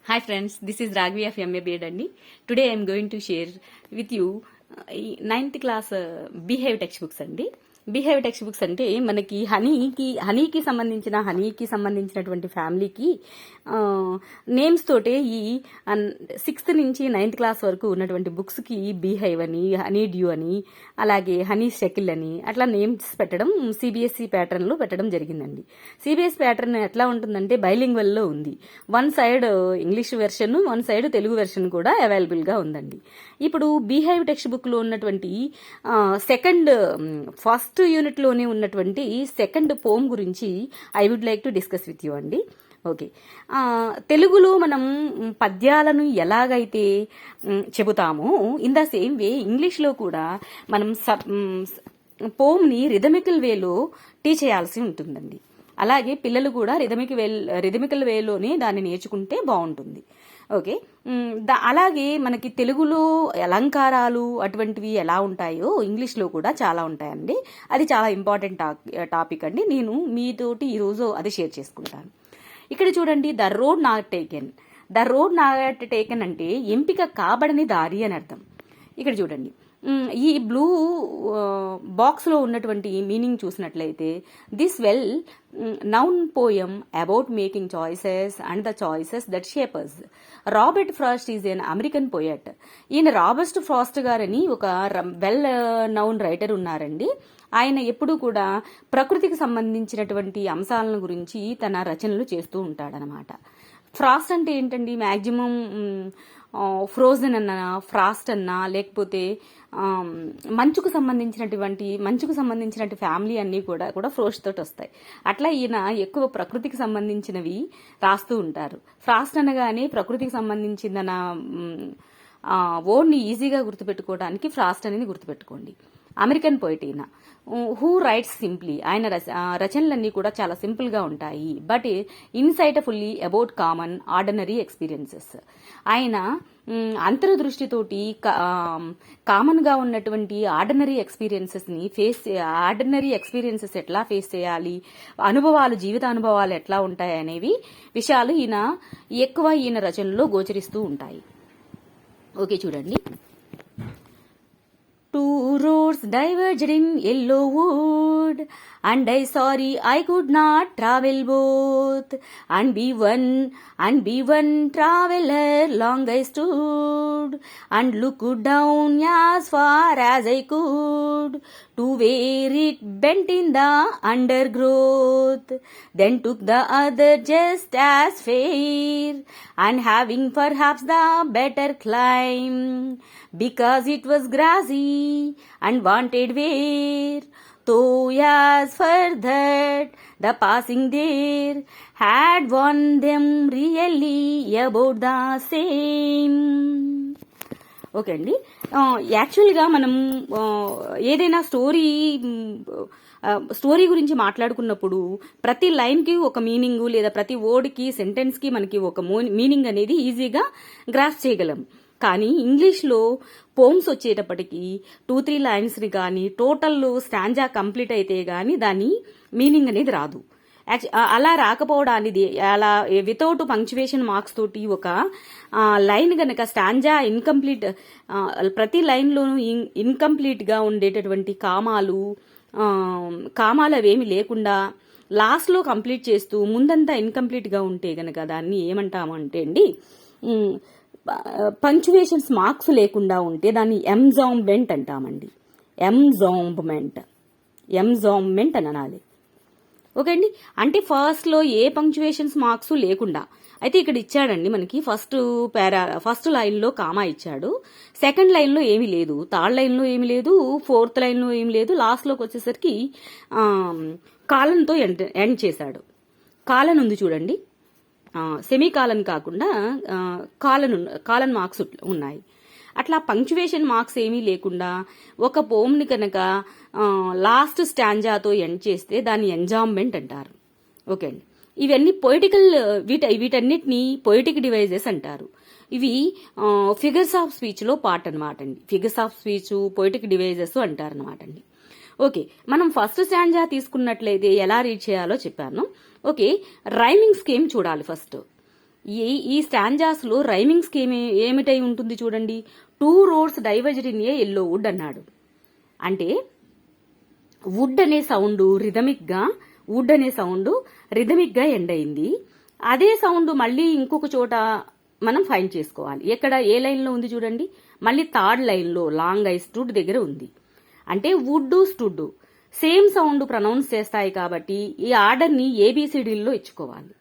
Hi friends, this is Ragvi of MA B.Ed Andi. Today I am going to share with you 9th class Behave textbooks andi. Behave text books అంటే మనకి హనీకి సంబంధించినటువంటి ఫ్యామిలీకి names తోటే ఈ 6th నుంచి 9th class వరకు ఉన్నటువంటి బుక్స్కి బిహేవ్ అని, హనీ డ్యూ అని, అలాగే హనీ షకిల్ అని అట్లా నేమ్స్ పెట్టడం సిబిఎస్ఈ ప్యాటర్న్లో పెట్టడం జరిగిందండి. సిబిఎస్ ప్యాటర్న్ ఎట్లా ఉంటుందంటే బైలింగ్వల్లో ఉంది. One side English version, one side Telugu version కూడా అవైలబుల్గా ఉందండి. ఇప్పుడు బిహేవ్ టెక్స్ట్ బుక్లో ఉన్నటువంటి ఫస్ట్ యూనిట్ లోనే ఉన్నటువంటి సెకండ్ పోమ్ గురించి I would like to discuss with you అండి. ఓకే, తెలుగులో మనం పద్యాలను ఎలాగైతే చెబుతామో ఇన్ ద సేమ్ వే ఇంగ్లీష్లో కూడా మనం పోమ్ని రిథమికల్ వేలో టీచ్ చేయాల్సి ఉంటుందండి. అలాగే పిల్లలు కూడా రిథమికల్ వేలోనే దాన్ని నేర్చుకుంటే బాగుంటుంది. ఓకే, అలాగే మనకి తెలుగులో అలంకారాలు అటువంటివి ఎలా ఉంటాయో ఇంగ్లీష్లో కూడా చాలా ఉంటాయండి. అది చాలా ఇంపార్టెంట్ టాపిక్ అండి. నేను మీతోటి ఈరోజు అది షేర్ చేసుకుంటాను. ఇక్కడ చూడండి, ద రోడ్ నాట్ టేకెన్ అంటే ఎంపిక కాబడని దారి అని అర్థం. ఇక్కడ చూడండి, ఈ బ్లూ బాక్స్లో ఉన్నటువంటి మీనింగ్ చూసినట్లయితే this well noun poem about making choices and the choices that shapers. Robert Frost is N American poet. ఈయన రాబర్ట్ ఫ్రాస్ట్ గారని ఒక వెల్ నౌన్ రైటర్ ఉన్నారండి. ఆయన ఎప్పుడూ కూడా ప్రకృతికి సంబంధించినటువంటి అంశాలను గురించి తన రచనలు చేస్తూ ఉంటాడనమాట. ఫ్రాస్ట్ అంటే ఏంటండి, మ్యాక్సిమం ఫ్రోజన్ అన్నా, ఫ్రాస్ట్ అన్నా, లేకపోతే మంచుకు సంబంధించినటువంటి ఫ్యామిలీ అన్నీ కూడా ఫ్రోస్ట్ తోటి వస్తాయి. అట్లా ఈయన ఎక్కువ ప్రకృతికి సంబంధించినవి రాస్తూ ఉంటారు. ఫ్రాస్ట్ అనగానే ప్రకృతికి సంబంధించిందన్న వర్డ్ని ఈజీగా గుర్తుపెట్టుకోవడానికి ఫ్రాస్ట్ అనేది గుర్తుపెట్టుకోండి. అమెరికన్ పోయిట్ ఈయన. Who writes simply. ఆయన రచనలన్నీ కూడా చాలా సింపుల్గా ఉంటాయి, but insightfully about common ordinary experiences. ఆయన అంతర్దృష్టితోటి కామన్గా ఉన్నటువంటి ఆర్డినరీ ఎక్స్పీరియన్సెస్ ఎట్లా ఫేస్ చేయాలి, జీవిత అనుభవాలు ఎట్లా ఉంటాయి అనేవి విషయాలు ఈయన రచనలో గోచరిస్తూ ఉంటాయి. ఓకే, చూడండి. Two roads diverged in yellow wood, and I sorry I could not travel both, and be one traveler long I stood, and looked down as far as I could, to where it bent in the undergrowth, then took the other just as fair, and having perhaps the better climb, because it was grassy and wanted wear, though as for that the passing there had won them really about the same. Okay అండి, యాక్చువల్గా మనం ఏదైనా story గురించి మాట్లాడుకున్నప్పుడు ప్రతి లైన్కి ఒక meaning, లేదా ప్రతి వర్డ్కి, సెంటెన్స్కి మనకి ఒక మీనింగ్ అనేది ఈజీగా గ్రాస్ చేయగలం. కానీ ఇంగ్లీష్లో పోమ్స్ వచ్చేటప్పటికి 2-3 లైన్స్ని కానీ టోటల్ స్టాంజా కంప్లీట్ అయితే కానీ దాని మీనింగ్ అనేది రాదు. అలా రాకపోవడానికి అలా వితౌట్ పంక్చువేషన్ మార్క్స్ తోటి ఒక లైన్ గనక స్టాంజా ఇన్కంప్లీట్, ప్రతి లైన్లోనూ ఇన్కంప్లీట్గా ఉండేటటువంటి కామాలు అవేమి లేకుండా లాస్ట్లో కంప్లీట్ చేస్తూ ముందంతా ఇన్కంప్లీట్గా ఉంటే గనక దాన్ని ఏమంటామంటే అండి, పంక్చువేషన్స్ మార్క్స్ లేకుండా ఉంటే దాన్ని ఎంజాంబ్మెంట్ అంటామండి. ఎంజాంబ్మెంట్ అని అనాలి. ఓకే అండి, అంటే ఫస్ట్లో ఏ పంక్చువేషన్స్ మార్క్స్ లేకుండా. అయితే ఇక్కడ ఇచ్చాడండి మనకి ఫస్ట్ లైన్లో కామా ఇచ్చాడు, సెకండ్ లైన్లో ఏమీ లేదు, థర్డ్ లైన్లో ఏమీ లేదు, ఫోర్త్ లైన్లో ఏమీ లేదు, లాస్ట్లోకి వచ్చేసరికి కాలన్తో ఎండ్ చేశాడు. కాలన్ ఉంది చూడండి, సెమీ కాలన్ కాకుండా కాలన్ మార్క్స్ ఉన్నాయి. అట్లా పంక్చువేషన్ మార్క్స్ ఏమీ లేకుండా ఒక పోమ్ని కనుక లాస్ట్ స్టాంజాతో ఎండ్ చేస్తే దాన్ని ఎంజాంబ్మెంట్ అంటారు. ఓకే అండి, ఇవన్నీ పొయిటికల్, వీటన్నిటిని పొయిటిక్ డివైజెస్ అంటారు. ఇవి ఫిగర్స్ ఆఫ్ స్పీచ్లో పార్ట్ అనమాట అండి. Figures of speech, poetic devices అంటారు అనమాట అండి. ఓకే, మనం ఫస్ట్ స్టాంజా తీసుకున్నట్లయితే ఎలా రీడ్ చేయాలో చెప్పాను. ఓకే, రైమింగ్ స్కీమ్ చూడాలి ఫస్ట్. ఈ స్టాంజాస్ లో రైమింగ్ స్కీమ్ ఏమిటై ఉంటుంది చూడండి. 2 roads diverged in a yellow wood అన్నాడు. అంటే వుడ్ అనే సౌండ్ రిథమిక్ గా ఎండ్ అయింది. అదే సౌండ్ మళ్ళీ ఇంకొక చోట మనం ఫైండ్ చేసుకోవాలి. ఎక్కడ ఏ లైన్ లో ఉంది చూడండి, మళ్ళీ థర్డ్ లైన్ లో లాంగ్ ఐ స్టూడ్ దగ్గర ఉంది. అంటే wood stood same sound pronounce చేస్తాయి కాబట్టి ఈ ఆర్డర్ ని ఏబిసిడిలో ఇచ్చుకోవాలి.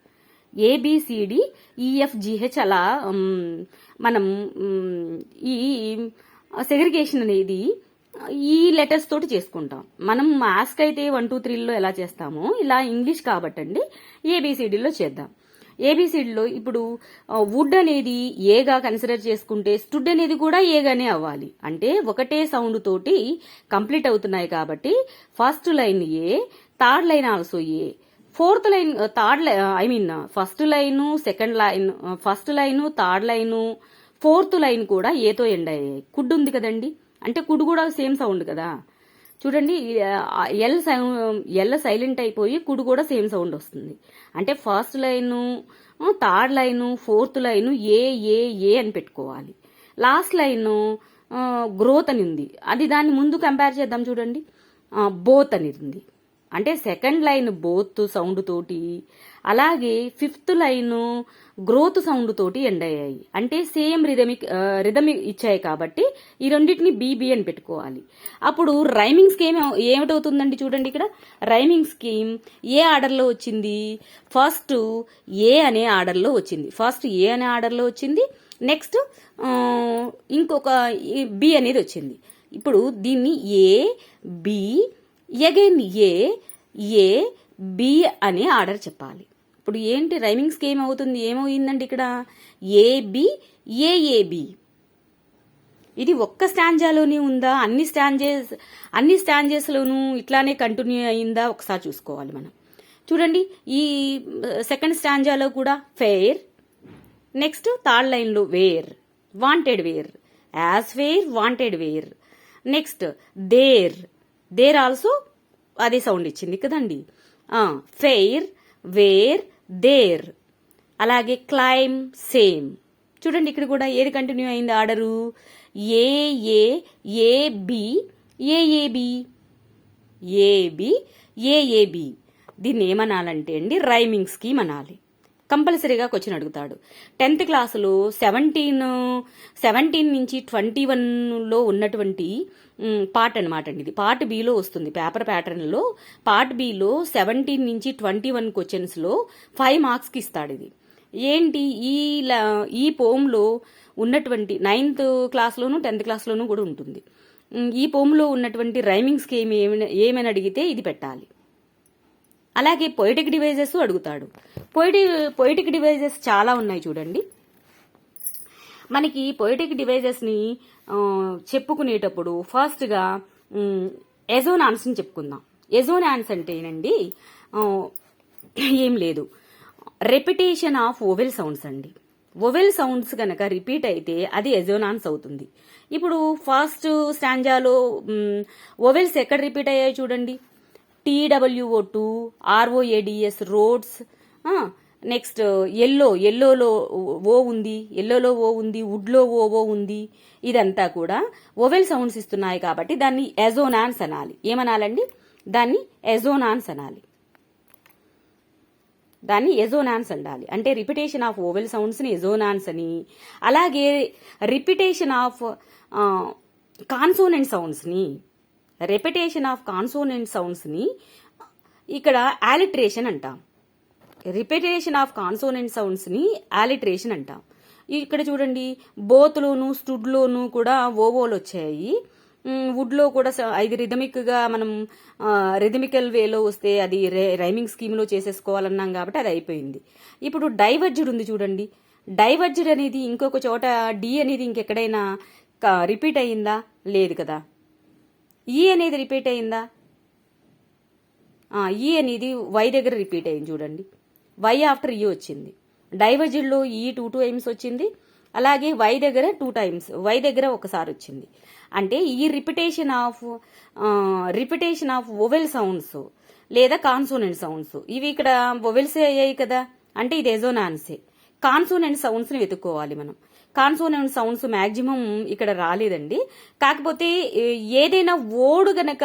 ఏబిసిడి ఈఎఫ్జిహెచ్ అలా మనం ఈ సెగ్రిగేషన్ అనేది ఈ లెటర్స్ తోటి చేసుకుంటాం. మనం మ్యాథ్స్ అయితే 1 2 3లో ఎలా చేస్తామో ఇలా ఇంగ్లీష్ కాబట్టండి ఏబిసిడిలో చేద్దాం. ఏబిసిడిలో ఇప్పుడు వుడ్ అనేది ఏగా కన్సిడర్ చేసుకుంటే స్టుడ్ అనేది కూడా ఏగానే అవ్వాలి. అంటే ఒకటే సౌండ్ తోటి కంప్లీట్ అవుతున్నాయి కాబట్టి first line A, third line also a, fourth line first line, second line, first line, third line, fourth line కూడా ఏతో ఎండ్ అయ్యాయి. కుడ్ ఉంది కదండి, అంటే కుడ్ కూడా సేమ్ సౌండ్ కదా. చూడండి, ఎల్ సైలెంట్ అయిపోయి కుడ్ కూడా సేమ్ సౌండ్ వస్తుంది. అంటే first line, third line, fourth line A A A అని పెట్టుకోవాలి. లాస్ట్ లైన్ గ్రోత్ అని ఉంది, అది దాన్ని ముందు కంపేర్ చేద్దాం చూడండి, బోత్ అని ఉంది. అంటే సెకండ్ లైన్ బోత్ సౌండ్ తోటి, అలాగే ఫిఫ్త్ లైన్ గ్రోత్ సౌండ్ తోటి ఎండ్ అయ్యాయి. అంటే సేమ్ రిథమిక్ ఇచ్చాయి కాబట్టి ఈ రెండింటిని బీబీ అని పెట్టుకోవాలి. అప్పుడు రైమింగ్ స్కీమ్ ఏమిటవుతుందండి చూడండి, ఇక్కడ రైమింగ్ స్కీమ్ ఏ ఆర్డర్లో వచ్చింది, ఫస్ట్ ఏ అనే ఆర్డర్లో వచ్చింది. నెక్స్ట్ ఇంకొక బి అనేది వచ్చింది. ఇప్పుడు దీన్ని A B again A B అని ఆర్డర్ చెప్పాలి. ఇప్పుడు ఏంటి రైమింగ్ స్కీమ్ అవుతుంది, ఏమవుతుందండి ఇక్కడ ఏబి ఏఏబి. ఇది ఒక్క స్టాంజాలోనే ఉందా, అన్ని స్టాంజెస్లోనూ ఇట్లానే కంటిన్యూ అయిందా ఒకసారి చూసుకోవాలి మనం. చూడండి, ఈ సెకండ్ స్టాంజాలో కూడా ఫెయిర్, నెక్స్ట్ థర్డ్ లైన్లో where, wanted where, as fair wanted where, next there also అదే సౌండ్ ఇచ్చింది కదండి. ఫెయిర్, వేర్, దేర్, అలాగే క్లైమ్, సేమ్. చూడండి, ఇక్కడ కూడా ఏది కంటిన్యూ అయింది ఆర్డరు, ఏబి ఏఏబి. దీన్ని ఏమనాలంటే అండి రైమింగ్ స్కీమ్ అనాలి. కంపల్సరీగా క్వశ్చన్ అడుగుతాడు. 10th క్లాసులో 17 నుంచి 21లో ఉన్నటువంటి పార్ట్ అనమాట అండి. ఇది పార్ట్ బిలో వస్తుంది. పేపర్ ప్యాటర్న్లో పార్ట్ బిలో 17 నుంచి 21 క్వశ్చన్స్లో 5 మార్క్స్కి ఇస్తాడు. ఇది ఏంటి, ఈ పోమ్లో ఉన్నటువంటి 9th క్లాస్లోను 10th క్లాస్లోనూ కూడా ఉంటుంది. ఈ పోమ్లో ఉన్నటువంటి రైమింగ్ స్కీమ్ ఏమని అడిగితే ఇది పెట్టాలి. అలాగే పొయిటిక్ డివైజెస్ అడుగుతాడు. పొయిటిక్ డివైజెస్ చాలా ఉన్నాయి చూడండి. మనకి పొయిటిక్ డివైజెస్ని చెప్పుకునేటప్పుడు ఫస్ట్గా ఎజోనాన్స్ని చెప్పుకుందాం. ఎజోనాన్స్ అంటేనండి ఏం లేదు, రెపిటేషన్ ఆఫ్ ఓవెల్ సౌండ్స్ అండి. ఓవెల్ సౌండ్స్ కనుక రిపీట్ అయితే అది ఎజోనాన్స్ అవుతుంది. ఇప్పుడు ఫస్ట్ స్టాంజాలో ఓవెల్స్ ఎక్కడ రిపీట్ అయ్యాయి చూడండి, TWO2, ROADS రోడ్స్, నెక్స్ట్ ఎల్లోలో ఓ ఉంది, వుడ్లో ఓ ఉంది. ఇదంతా కూడా ఓవెల్ సౌండ్స్ ఇస్తున్నాయి కాబట్టి దాన్ని ఎజోనాన్స్ అనాలి. ఏమనాలండి, దాన్ని ఎజోనాన్స్ అనాలి. అంటే రిపిటేషన్ ఆఫ్ ఓవెల్ సౌండ్స్ ని ఎజోనాన్స్ అని, అలాగే రిపిటేషన్ ఆఫ్ కాన్సోనెంట్ సౌండ్స్ ని ఇక్కడ ఆలిట్రేషన్ అంటాం. రిపిటేషన్ ఆఫ్ కాన్సోనెంట్ సౌండ్స్ ని ఆలిట్రేషన్ అంటాం. ఇక్కడ చూడండి, బోత్లోను స్టుడ్లోను కూడా ఓవోలు వచ్చాయి. వుడ్లో కూడా ఇది రిథమిక్గా మనం రిథమికల్ వేలో వస్తే అది రైమింగ్ స్కీమ్లో చేసేసుకోవాలన్నాం కాబట్టి అది అయిపోయింది. ఇప్పుడు డైవర్జ్డ్ ఉంది చూడండి. డైవర్జ్డ్ అనేది ఇంకొక చోట డి అనేది ఇంకెక్కడైనా రిపీట్ అయ్యిందా, లేదు కదా. ఈ అనేది రిపీట్ అయిందా, ఈ అనేది వై దగ్గర రిపీట్ అయింది చూడండి. వై ఆఫ్టర్ ఈ వచ్చింది. డైవర్జ్డ్లో ఈ 2 times వచ్చింది, అలాగే వై దగ్గర 2 times, వై దగ్గర ఒకసారి వచ్చింది. అంటే ఈ రిపిటేషన్ ఆఫ్ వొవెల్ సౌండ్స్ లేదా కాన్సోనెంట్ సౌండ్స్ ఇవి ఇక్కడ వొవెల్సే అయ్యాయి కదా, అంటే ఇది ఎజోనాన్సే. కాన్సోనెంట్ సౌండ్స్ని వెతుక్కోవాలి మనం. కాన్సోనెంట్ సౌండ్స్ మ్యాక్సిమం ఇక్కడ రాలేదండి. కాకపోతే ఏదైనా వర్డ్ గనక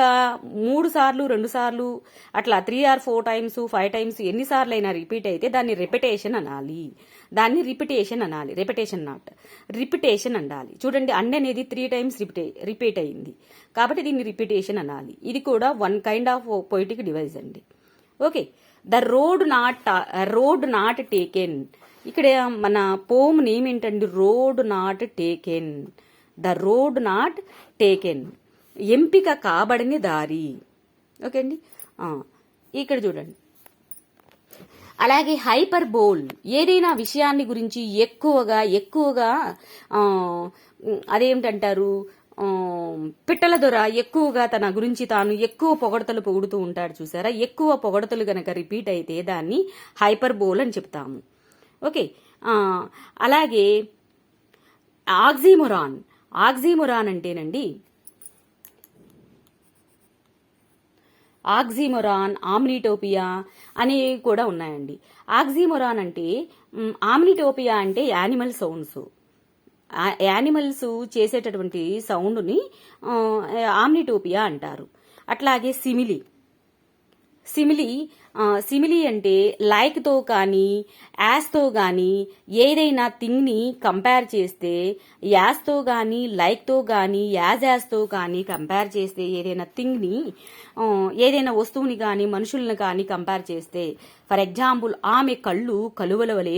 3 సార్లు 2 సార్లు అట్లా 3 or 4 times 5 times ఎన్నిసార్లు అయినా రిపీట్ అయితే దాన్ని రిపిటేషన్ అనాలి. రిపిటేషన్ నాట్ రిపిటేషన్ అనాలి. చూడండి, అండ్ అనేది 3 times రిపీట్ అయింది కాబట్టి దీన్ని రిపిటేషన్ అనాలి. ఇది కూడా one kind of poetic device అండి. Okay, the road not taken. ఇక్కడ మన పోమ్ నేమ్ ఏంటండి? Road not taken. The road not taken, ఎంపిక కాబడిన దారి. ఓకే అండి, ఇక్కడ చూడండి. అలాగే హైపర్ బోల్, ఏదైనా విషయాన్ని గురించి ఎక్కువగా అదేమిటంటారు, పిట్టల దొర ఎక్కువగా తన గురించి తాను ఎక్కువ పొగడతలు ఉంటాడు చూసారా. ఎక్కువ పొగడతలు గనక రిపీట్ అయితే దాన్ని హైపర్ బోల్ అని చెప్తాము. ఓకే, అలాగే ఆక్సిమొరాన్ అంటేనండి, ఆక్సిమొరాన్, ఆమ్నిటోపియా అనేవి కూడా ఉన్నాయండి. ఆక్సిమొరాన్ అంటే, ఆమ్నిటోపియా అంటే యానిమల్ సౌండ్స్. యానిమల్స్ చేసేటటువంటి సౌండ్ని ఆమ్నిటోపియా అంటారు. అట్లాగే సిమిలి అంటే లైక్తో కానీ యాస్తో కానీ ఏదైనా థింగ్ని కంపేర్ చేస్తే, యాస్తో కానీ లైక్తో కానీ యాస్తో కానీ కంపేర్ చేస్తే, ఏదైనా థింగ్ని ఏదైనా వస్తువుని కానీ మనుషుల్ని కానీ కంపేర్ చేస్తే, ఫర్ ఎగ్జాంపుల్ ఆమె కళ్ళు కలువల వలె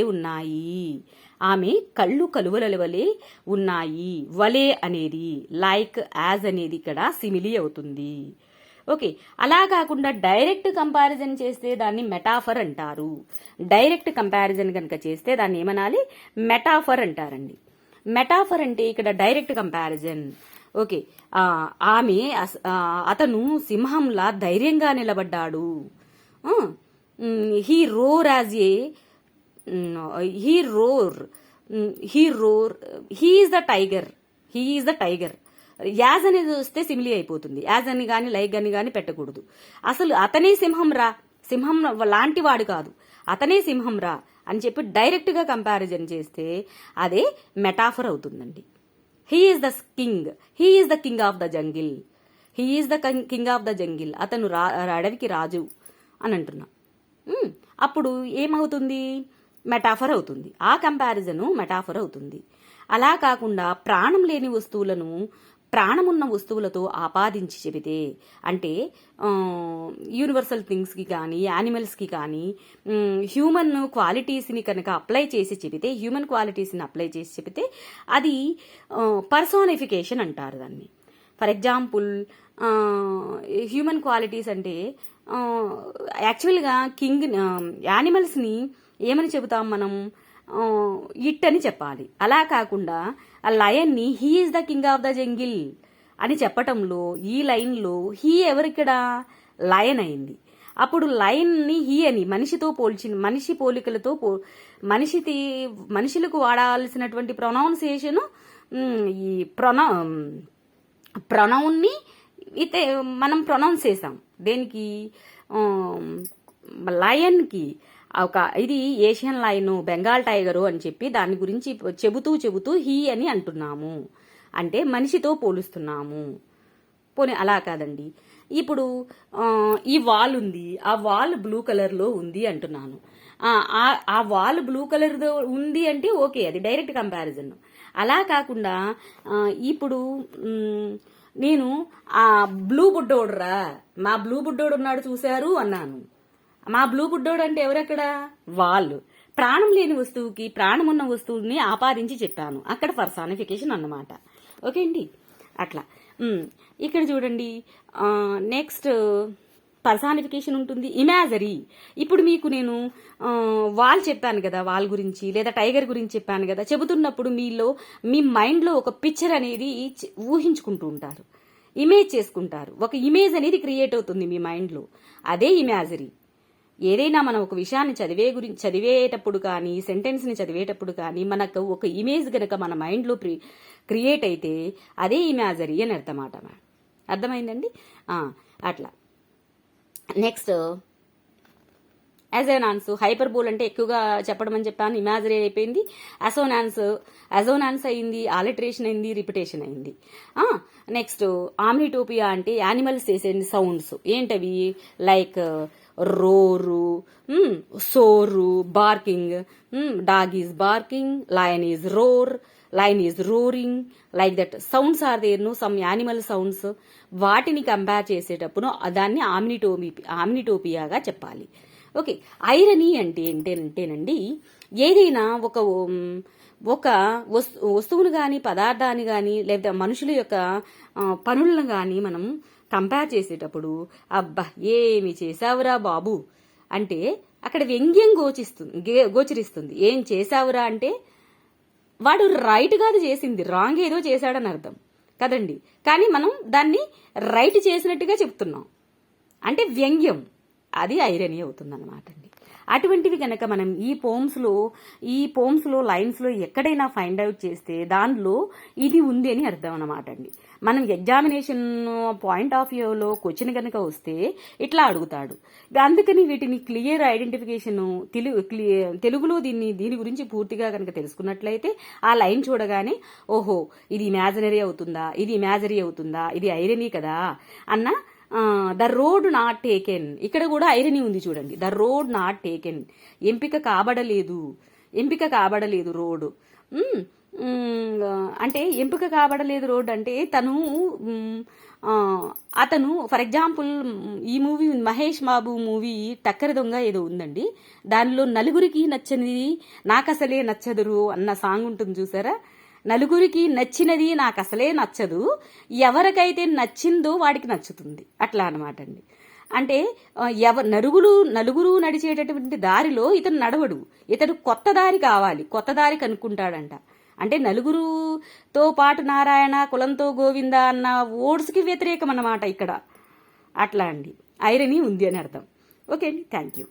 ఉన్నాయి. వలే అనేది లైక్, యాజ్ అనేది ఇక్కడ సిమిలి అవుతుంది. ఓకే, అలా కాకుండా డైరెక్ట్ కంపారిజన్ చేస్తే దాన్ని మెటాఫర్ అంటారు. డైరెక్ట్ కంపారిజన్ కనుక చేస్తే దాన్ని ఏమనాలి? మెటాఫర్ అంటారండి. మెటాఫర్ అంటే ఇక్కడ డైరెక్ట్ కంపారిజన్. ఓకే, అతను సింహంలా ధైర్యంగా నిలబడ్డాడు. He roar as a he is the tiger. As అనేది వస్తే సిమిలి అయిపోతుంది. యాజ్ అని కానీ లైక్ అని కానీ పెట్టకూడదు. అసలు అతనే సింహం లాంటి వాడు కాదు, అతనే సింహం రా అని చెప్పి డైరెక్ట్ గా కంపారిజన్ చేస్తే అదే మెటాఫర్ అవుతుందండి. He is the king of the jungle. అతను అడవికి రాజు అని అంటున్నా. అప్పుడు ఏమవుతుంది? మెటాఫర్ అవుతుంది. ఆ కంపారిజను మెటాఫర్ అవుతుంది. అలా కాకుండా ప్రాణం లేని వస్తువులను ప్రాణమున్న వస్తువులతో ఆపాదించి చెబితే, అంటే యూనివర్సల్ థింగ్స్కి కానీ యానిమల్స్కి కానీ హ్యూమన్ క్వాలిటీస్ని కనుక అప్లై చేసి చెబితే అది పర్సోనిఫికేషన్ అంటారు దాన్ని. ఫర్ ఎగ్జాంపుల్ హ్యూమన్ క్వాలిటీస్ అంటే యాక్చువల్గా యానిమల్స్ని ఏమని చెబుతాం మనం? ఇట్ అని చెప్పాలి. అలా కాకుండా ఆ లయన్ని he is the king of the jungle అని చెప్పటంలో ఈ లైన్లో హీ ఎవరిక్కడ? లయన్ అయింది. అప్పుడు లయన్ని హీ అని మనిషితో పోల్చిన, మనిషి పోలికలతో మనుషులకు వాడాల్సినటువంటి ప్రొనౌన్సియేషన్, ఈ ప్రొనౌన్ని అయితే మనం ప్రొనౌన్స్ చేసాం. దేనికి? లయన్కి ఇది ఏషియన్ లయన్, బెంగాల్ టైగరు అని చెప్పి దాని గురించి చెబుతూ హీ అని అంటున్నాము. అంటే మనిషితో పోలుస్తున్నాము. పోనీ అలా కాదండి, ఇప్పుడు ఈ వాల్ ఉంది, ఆ వాల్ బ్లూ కలర్లో ఉంది అంటున్నాను. ఆ వాల్ బ్లూ కలర్లో ఉంది అంటే ఓకే, అది డైరెక్ట్ కంపారిజన్. అలా కాకుండా ఇప్పుడు నేను ఆ బ్లూ బుడ్డోడురా, మా బ్లూ బుడ్డోడు ఉన్నాడు చూశారు అన్నాను. మా బ్లూ బుడ్డోడు అంటే ఎవరక్కడ? వాళ్ళు. ప్రాణం లేని వస్తువుకి ప్రాణమున్న వస్తువుని ఆపాదించి చెప్పాను. అక్కడ పర్సానిఫికేషన్ అన్నమాట. ఓకే అండి, అట్లా. ఇక్కడ చూడండి, నెక్స్ట్ పర్సానిఫికేషన్ ఉంటుంది. ఇమాజరీ. ఇప్పుడు మీకు నేను వాల్ చెప్పాను కదా, వాల్ గురించి లేదా టైగర్ గురించి చెప్పాను కదా. చెబుతున్నప్పుడు మీ మైండ్లో ఒక పిక్చర్ అనేది ఊహించుకుంటూ ఉంటారు, ఇమేజ్ చేసుకుంటారు. ఒక ఇమేజ్ అనేది క్రియేట్ అవుతుంది మీ మైండ్లో. అదే ఇమాజరీ. ఏదైనా మనం ఒక విషయాన్ని చదివేటప్పుడు కానీ సెంటెన్స్ని చదివేటప్పుడు కానీ మనకు ఒక ఇమేజ్ గనక మన మైండ్లో క్రియేట్ అయితే అదే ఇమాజరీ అని అర్థమైందండి? అట్లా. నెక్స్ట్ అజోనాన్స్. హైపర్బోల్ అంటే ఎక్కువగా చెప్పడం అని చెప్పాను, ఇమాజినరీ అయిపోయింది. అజోనాన్స్ అయింది, ఆలిటరేషన్ అయింది, రిపిటేషన్ అయింది. నెక్స్ట్ ఆమ్నిటోపియా అంటే యానిమల్స్ చేసే సౌండ్స్ ఏంటవి, like roar, soar, barking, dog is barking, lion is roar, lion is roaring, like that sounds are there no some animal sounds. వాటిని కంపేర్ చేసేటప్పుడు దాన్ని ఆమ్నిటోపియాగా చెప్పాలి. ఓకే, ఐరనీ అంటే ఏంటంటేనండి, ఏదైనా ఒక వస్తువును కానీ పదార్థాన్ని కానీ లేదా మనుషుల యొక్క పనులను కానీ మనం కంపేర్ చేసేటప్పుడు అబ్బా ఏమి చేసావురా బాబు అంటే అక్కడ వ్యంగ్యం గోచరిస్తుంది. ఏం చేసావురా అంటే వాడు రైట్ కాదు చేసింది, రాంగ్ ఏదో చేశాడని అర్థం కదండి. కానీ మనం దాన్ని రైట్ చేసినట్టుగా చెప్తున్నాం అంటే వ్యంగ్యం, అది ఐరనీ అవుతుంది అనమాట అండి. అటువంటివి కనుక మనం ఈ పోమ్స్లో లైన్స్లో ఎక్కడైనా ఫైండ్ అవుట్ చేస్తే దానిలో ఇది ఉంది అని అర్థం అనమాట అండి. మనం ఎగ్జామినేషన్ పాయింట్ ఆఫ్ వ్యూలో క్వశ్చన్ కనుక వస్తే ఇట్లా అడుగుతాడు. అందుకని వీటిని క్లియర్ ఐడెంటిఫికేషన్ తెలుగులో దీని గురించి పూర్తిగా కనుక తెలుసుకున్నట్లయితే ఆ లైన్ చూడగానే ఓహో ఇది ఇమాజినరీ అవుతుందా, ఇది ఐరనీ కదా అన్న. ద రోడ్ నాట్ టేకెన్, ఇక్కడ కూడా ఐరనీ ఉంది చూడండి. ద రోడ్ నాట్ టేకెన్, ఎంపిక కాబడలేదు రోడ్డు. అంటే ఎంపిక కాబడలేదు రోడ్ అంటే అతను ఫర్ ఎగ్జాంపుల్ ఈ మూవీ మహేష్ బాబు మూవీ టక్కరి దొంగ ఏదో ఉందండి, దానిలో నలుగురికి నచ్చనిది నాకసలే నచ్చదురు అన్న సాంగ్ ఉంటుంది చూసారా. నలుగురికి నచ్చినది నాకు అసలే నచ్చదు, ఎవరికైతే నచ్చిందో వాడికి నచ్చుతుంది, అట్లా అనమాట అండి. అంటే నలుగురు నడిచేటటువంటి దారిలో ఇతను నడవడు, ఇతడు కొత్త దారి కావాలి, కొత్త దారి కనుక్కుంటాడంట. అంటే నలుగురుతో పాటు నారాయణ, కులంతో గోవింద అన్న ఓడ్స్కి వ్యతిరేకం అన్నమాట ఇక్కడ. అట్లా అండి, ఐరనీ ఉంది అని అర్థం. ఓకే అండి, థ్యాంక్ యూ.